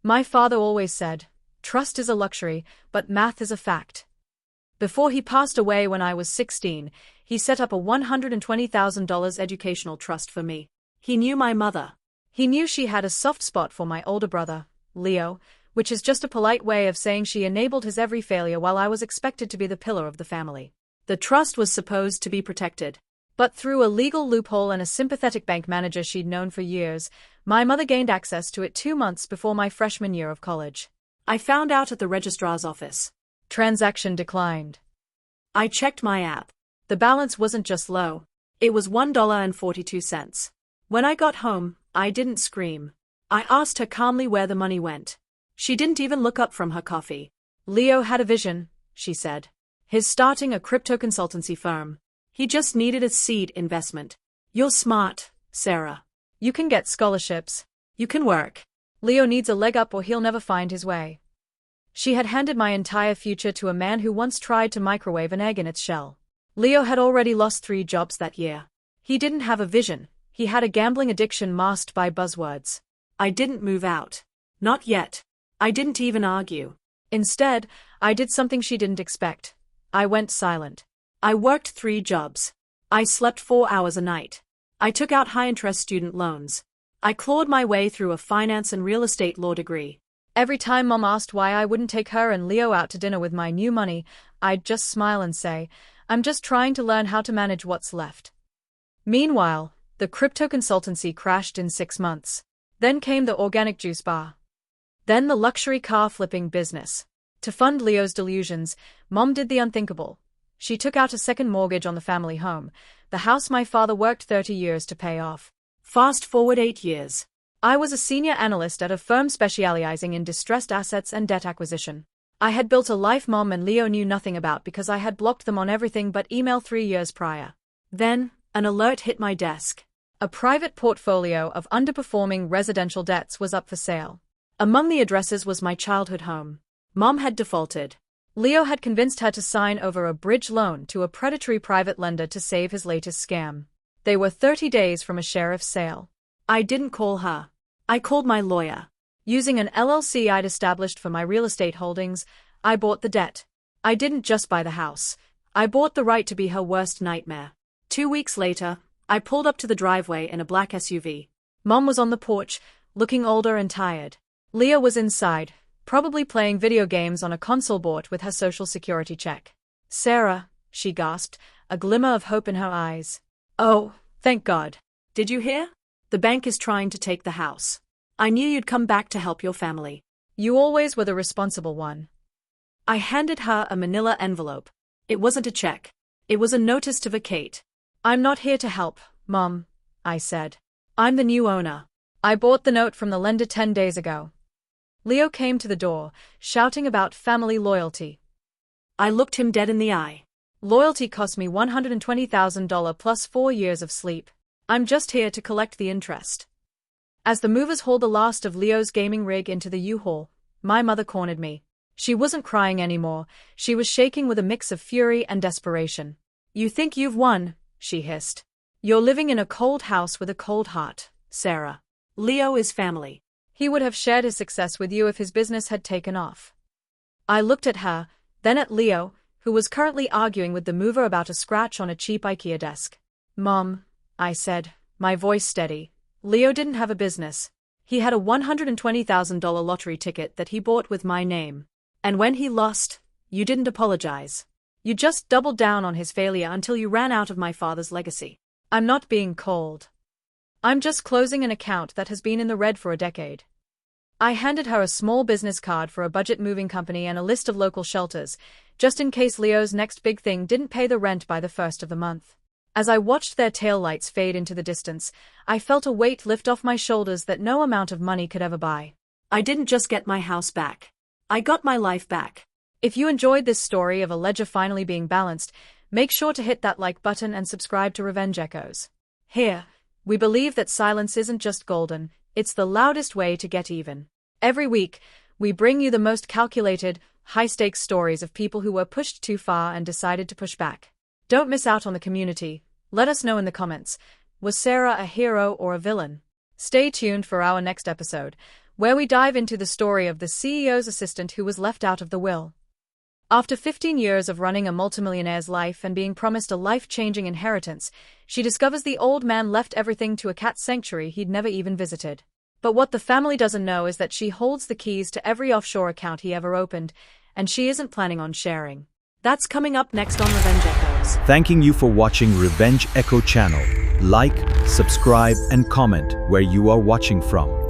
My father always said, trust is a luxury, but math is a fact. Before he passed away when I was 16, he set up a $120,000 educational trust for me. He knew my mother. He knew she had a soft spot for my older brother, Leo, which is just a polite way of saying she enabled his every failure while I was expected to be the pillar of the family. The trust was supposed to be protected. But through a legal loophole and a sympathetic bank manager she'd known for years, my mother gained access to it 2 months before my freshman year of college. I found out at the registrar's office. Transaction declined. I checked my app. The balance wasn't just low. It was $1.42. When I got home, I didn't scream. I asked her calmly where the money went. She didn't even look up from her coffee. Leo had a vision, she said. He's starting a crypto consultancy firm. He just needed a seed investment. You're smart, Sarah. You can get scholarships. You can work. Leo needs a leg up or he'll never find his way. She had handed my entire future to a man who once tried to microwave an egg in its shell. Leo had already lost 3 jobs that year. He didn't have a vision. He had a gambling addiction masked by buzzwords. I didn't move out. Not yet. I didn't even argue. Instead, I did something she didn't expect. I went silent. I worked 3 jobs. I slept 4 hours a night. I took out high-interest student loans. I clawed my way through a finance and real estate law degree. Every time Mom asked why I wouldn't take her and Leo out to dinner with my new money, I'd just smile and say, I'm just trying to learn how to manage what's left. Meanwhile, the crypto consultancy crashed in 6 months. Then came the organic juice bar. Then the luxury car flipping business. To fund Leo's delusions, Mom did the unthinkable. She took out a second mortgage on the family home, the house my father worked 30 years to pay off. Fast forward 8 years. I was a senior analyst at a firm specializing in distressed assets and debt acquisition. I had built a life Mom and Leo knew nothing about because I had blocked them on everything but email 3 years prior. Then, an alert hit my desk. A private portfolio of underperforming residential debts was up for sale. Among the addresses was my childhood home. Mom had defaulted. Leo had convinced her to sign over a bridge loan to a predatory private lender to save his latest scam. They were 30 days from a sheriff's sale. I didn't call her. I called my lawyer. Using an LLC I'd established for my real estate holdings, I bought the debt. I didn't just buy the house. I bought the right to be her worst nightmare. 2 weeks later, I pulled up to the driveway in a black SUV. Mom was on the porch, looking older and tired. Leo was inside, probably playing video games on a console board with her social security check. Sarah, she gasped, a glimmer of hope in her eyes. Oh, thank God. Did you hear? The bank is trying to take the house. I knew you'd come back to help your family. You always were the responsible one. I handed her a manila envelope. It wasn't a check. It was a notice to vacate. I'm not here to help, Mom, I said. I'm the new owner. I bought the note from the lender 10 days ago. Leo came to the door, shouting about family loyalty. I looked him dead in the eye. Loyalty cost me $120,000 plus 4 years of sleep. I'm just here to collect the interest. As the movers hauled the last of Leo's gaming rig into the U-Haul, my mother cornered me. She wasn't crying anymore, she was shaking with a mix of fury and desperation. You think you've won, she hissed. You're living in a cold house with a cold heart, Sarah. Leo is family. He would have shared his success with you if his business had taken off. I looked at her, then at Leo, who was currently arguing with the mover about a scratch on a cheap IKEA desk. Mom, I said, my voice steady. Leo didn't have a business. He had a $120,000 lottery ticket that he bought with my name. And when he lost, you didn't apologize. You just doubled down on his failure until you ran out of my father's legacy. I'm not being cold. I'm just closing an account that has been in the red for a decade. I handed her a small business card for a budget moving company and a list of local shelters, just in case Leo's next big thing didn't pay the rent by the first of the month. As I watched their taillights fade into the distance, I felt a weight lift off my shoulders that no amount of money could ever buy. I didn't just get my house back. I got my life back. If you enjoyed this story of a ledger finally being balanced, make sure to hit that like button and subscribe to Revenge Echoes. Here, we believe that silence isn't just golden, it's the loudest way to get even. Every week, we bring you the most calculated, high-stakes stories of people who were pushed too far and decided to push back. Don't miss out on the community. Let us know in the comments, was Sarah a hero or a villain? Stay tuned for our next episode, where we dive into the story of the CEO's assistant who was left out of the will. After 15 years of running a multimillionaire's life and being promised a life-changing inheritance, she discovers the old man left everything to a cat sanctuary he'd never even visited. But what the family doesn't know is that she holds the keys to every offshore account he ever opened, and she isn't planning on sharing. That's coming up next on Revenge Echoes. Thanking you for watching Revenge Echo channel. Like, subscribe and comment where you are watching from.